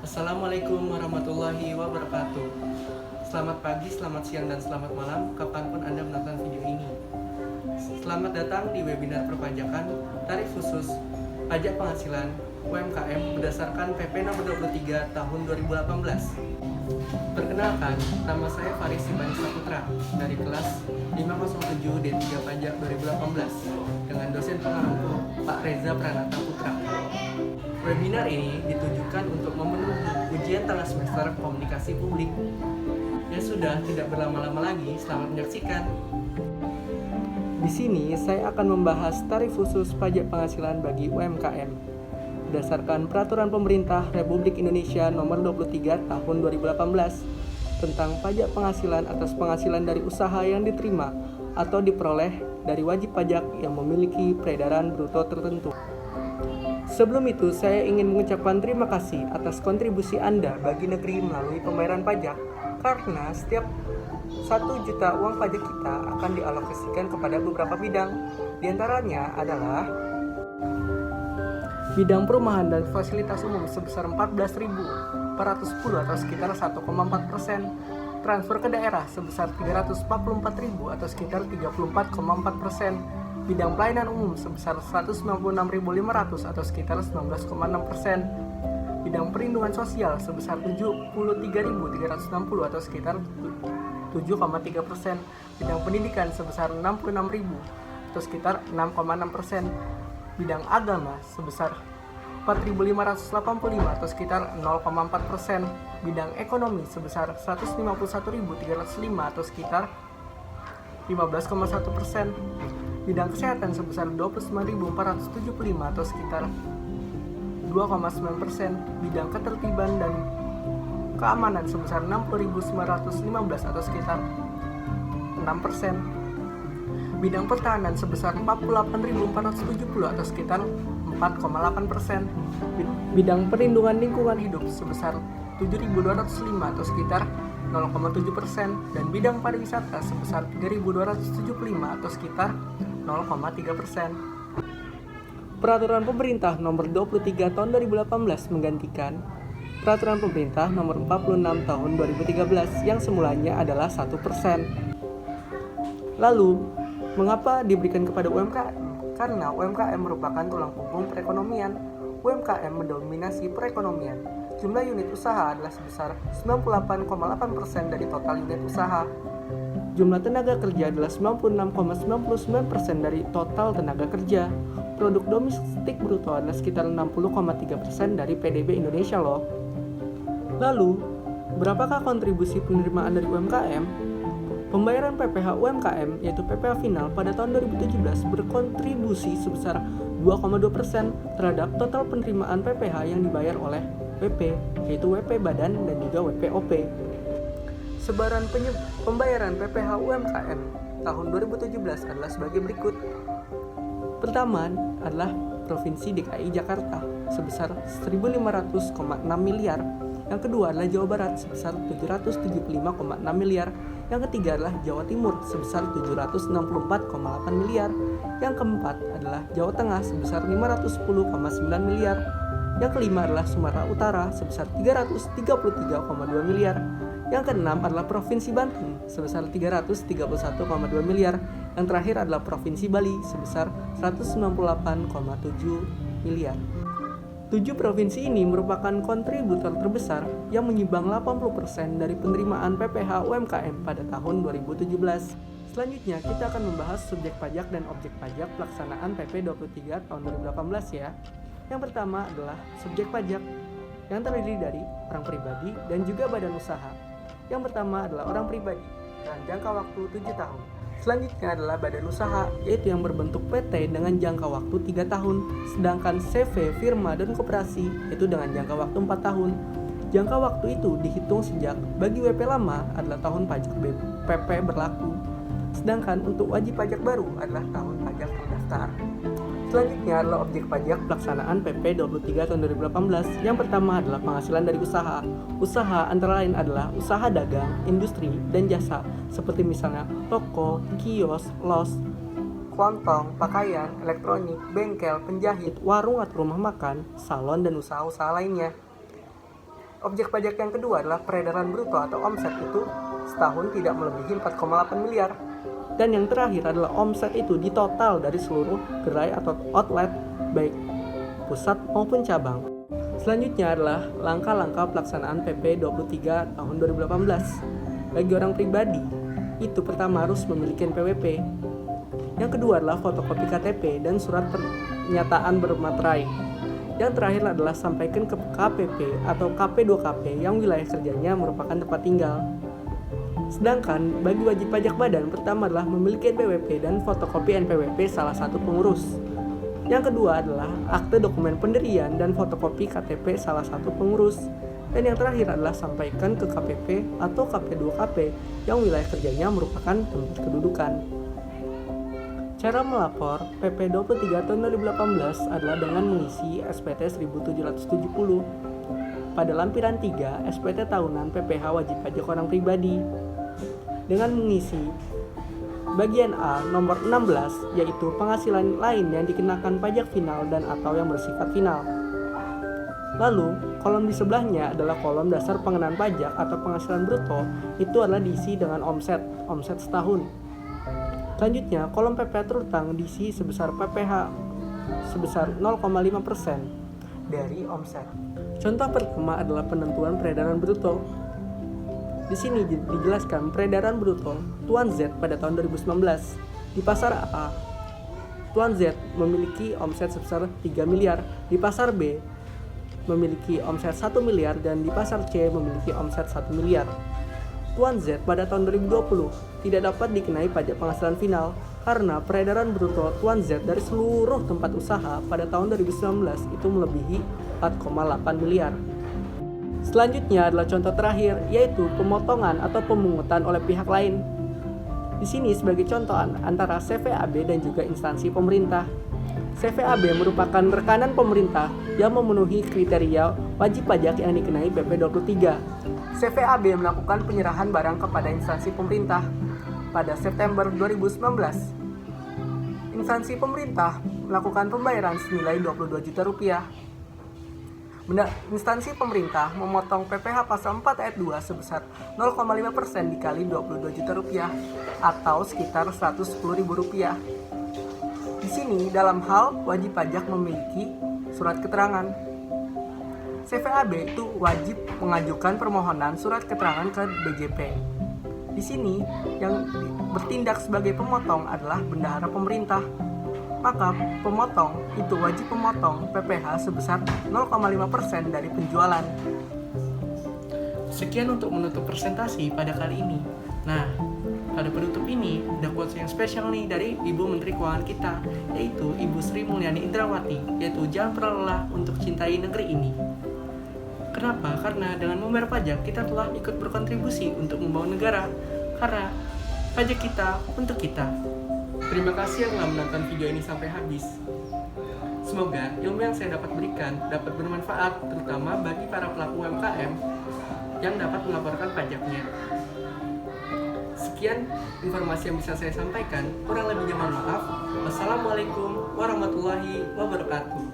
Assalamualaikum warahmatullahi wabarakatuh. Selamat pagi, selamat siang, dan selamat malam kapanpun Anda menonton video ini. Selamat datang di webinar perpajakan tarif khusus pajak penghasilan UMKM berdasarkan PP nomor 23 tahun 2018. Perkenalkan, nama saya Faris Ibani Saputra dari kelas 507 D3 Pajak 2018 dengan dosen pengampu Pak Reza Pranata Putra. Webinar ini ditujukan untuk memenuhi ujian tengah semester komunikasi publik. Ya sudah, tidak berlama-lama lagi, selamat menyaksikan. Di sini saya akan membahas tarif khusus pajak penghasilan bagi UMKM berdasarkan Peraturan Pemerintah Republik Indonesia Nomor 23 Tahun 2018 tentang pajak penghasilan atas penghasilan dari usaha yang diterima atau diperoleh dari wajib pajak yang memiliki peredaran bruto tertentu. Sebelum itu, saya ingin mengucapkan terima kasih atas kontribusi Anda bagi negeri melalui pembayaran pajak, karena setiap 1 juta uang pajak kita akan dialokasikan kepada beberapa bidang. Di antaranya adalah bidang perumahan dan fasilitas umum sebesar 14.410 atau sekitar 1,4%, transfer ke daerah sebesar 344.000 atau sekitar 34,4%, bidang pelayanan umum sebesar 196.500 atau sekitar 19,6%, bidang perlindungan sosial sebesar 73.360 atau sekitar 7,3%, bidang pendidikan sebesar 66.000 atau sekitar 6,6%, bidang agama sebesar 4.585 atau sekitar 0,4%, bidang ekonomi sebesar 151.305 atau sekitar 15,1%, bidang kesehatan sebesar 29.475 atau sekitar 2,9%, bidang ketertiban dan keamanan sebesar 60.915 atau sekitar 6%, bidang pertahanan sebesar 48.470 atau sekitar 4,8%, bidang perlindungan lingkungan hidup sebesar 7.205 atau sekitar 0,7%, dan bidang pariwisata sebesar 3.275 atau sekitar 0,3%. Peraturan Pemerintah Nomor 23 Tahun 2018 menggantikan Peraturan Pemerintah Nomor 46 Tahun 2013 yang semulanya adalah 1%. Lalu, mengapa diberikan kepada UMKM? Karena UMKM merupakan tulang punggung perekonomian. UMKM mendominasi perekonomian. Jumlah unit usaha adalah sebesar 98,8% dari total unit usaha. Jumlah tenaga kerja adalah 96,99% dari total tenaga kerja. Produk domestik bruto adalah sekitar 60,3% dari PDB Indonesia loh. Lalu, berapakah kontribusi penerimaan dari UMKM? Pembayaran PPh UMKM yaitu PPh final pada tahun 2017 berkontribusi sebesar 2,2% terhadap total penerimaan PPh yang dibayar oleh WP, yaitu WP Badan dan juga WPOP. Sebaran pembayaran PPh UMKM tahun 2017 adalah sebagai berikut. Pertama adalah Provinsi DKI Jakarta sebesar 1.500,6 miliar. Yang kedua adalah Jawa Barat sebesar 775,6 miliar. Yang ketiga adalah Jawa Timur sebesar 764,8 miliar. Yang keempat adalah Jawa Tengah sebesar 510,9 miliar. Yang kelima adalah Sumatera Utara sebesar 333,2 miliar. Yang keenam adalah Provinsi Banten sebesar 331,2 miliar. Yang terakhir adalah Provinsi Bali sebesar 198,7 miliar. 7 provinsi ini merupakan kontributor terbesar yang menyumbang 80% dari penerimaan PPh UMKM pada tahun 2017. Selanjutnya kita akan membahas subjek pajak dan objek pajak pelaksanaan PP 23 tahun 2018 ya. Yang pertama adalah subjek pajak yang terdiri dari orang pribadi dan juga badan usaha. Yang pertama adalah orang pribadi dengan jangka waktu 7 tahun. Selanjutnya adalah badan usaha, yaitu yang berbentuk PT dengan jangka waktu 3 tahun. Sedangkan CV, firma, dan koperasi, yaitu dengan jangka waktu 4 tahun. Jangka waktu itu dihitung sejak bagi WP lama adalah tahun pajak PP berlaku. Sedangkan untuk wajib pajak baru adalah tahun pajak terdaftar. Selanjutnya adalah objek pajak pelaksanaan PP 23 tahun 2018. Yang pertama adalah penghasilan dari usaha. Usaha antara lain adalah usaha dagang, industri, dan jasa seperti misalnya toko, kios, los, kelontong, pakaian, elektronik, bengkel, penjahit, warung atau rumah makan, salon, dan usaha-usaha lainnya. Objek pajak yang kedua adalah peredaran bruto atau omset, itu setahun tidak melebihi 4,8 miliar. Dan yang terakhir adalah omset itu di total dari seluruh gerai atau outlet, baik pusat maupun cabang. Selanjutnya adalah langkah-langkah pelaksanaan PP 23 tahun 2018. Bagi orang pribadi, itu pertama harus memiliki NPWP. Yang kedua adalah fotokopi KTP dan surat pernyataan bermaterai. Yang terakhir adalah sampaikan ke KPP atau KP2KP yang wilayah kerjanya merupakan tempat tinggal. Sedangkan bagi wajib pajak badan, pertama adalah memiliki NPWP dan fotokopi NPWP salah satu pengurus. Yang kedua adalah akte dokumen pendirian dan fotokopi KTP salah satu pengurus. Dan yang terakhir adalah sampaikan ke KPP atau KP2KP yang wilayah kerjanya merupakan tempat kedudukan. Cara melapor PP 23 tahun 2018 adalah dengan mengisi SPT 1770. Pada lampiran 3, SPT tahunan PPh wajib pajak orang pribadi. Dengan mengisi bagian A nomor 16, yaitu penghasilan lain yang dikenakan pajak final dan atau yang bersifat final. Lalu, kolom di sebelahnya adalah kolom dasar pengenaan pajak atau penghasilan bruto, itu adalah diisi dengan omset setahun. Selanjutnya, kolom PPh terutang diisi sebesar PPh sebesar 0,5% dari omset. Contoh pertama adalah penentuan peredaran bruto. Di sini dijelaskan peredaran bruto Tuan Z pada tahun 2019. Di pasar A, Tuan Z memiliki omset sebesar 3 miliar, di pasar B memiliki omset 1 miliar, dan di pasar C memiliki omset 1 miliar. Tuan Z pada tahun 2020 tidak dapat dikenai pajak penghasilan final karena peredaran bruto Tuan Z dari seluruh tempat usaha pada tahun 2019 itu melebihi 4,8 miliar. Selanjutnya adalah contoh terakhir, yaitu pemotongan atau pemungutan oleh pihak lain. Di sini sebagai contoh antara CVAB dan juga instansi pemerintah. CVAB merupakan rekanan pemerintah yang memenuhi kriteria wajib pajak yang dikenai PP 23. CVAB melakukan penyerahan barang kepada instansi pemerintah pada September 2019. Instansi pemerintah melakukan pembayaran senilai 22 juta rupiah. Instansi pemerintah memotong PPh pasal 4 ayat 2 sebesar 0,5% dikali 22 juta rupiah atau sekitar 110 ribu rupiah. Di sini dalam hal wajib pajak memiliki surat keterangan. CVAB itu wajib mengajukan permohonan surat keterangan ke DJP. Di sini yang bertindak sebagai pemotong adalah bendahara pemerintah. Maka pemotong itu wajib memotong PPh sebesar 0,5% dari penjualan. Sekian untuk menutup presentasi pada kali ini. Nah, pada penutup ini ada quotes yang spesial nih dari Ibu Menteri Keuangan kita, yaitu Ibu Sri Mulyani Indrawati, yaitu jangan pernah lelah untuk cintai negeri ini. Kenapa? Karena dengan membayar pajak kita telah ikut berkontribusi untuk membangun negara, karena pajak kita untuk kita. Terima kasih yang telah menonton video ini sampai habis. Semoga ilmu yang saya dapat berikan dapat bermanfaat, terutama bagi para pelaku UMKM yang dapat melaporkan pajaknya. Sekian informasi yang bisa saya sampaikan, kurang lebihnya mohon maaf. Wassalamualaikum warahmatullahi wabarakatuh.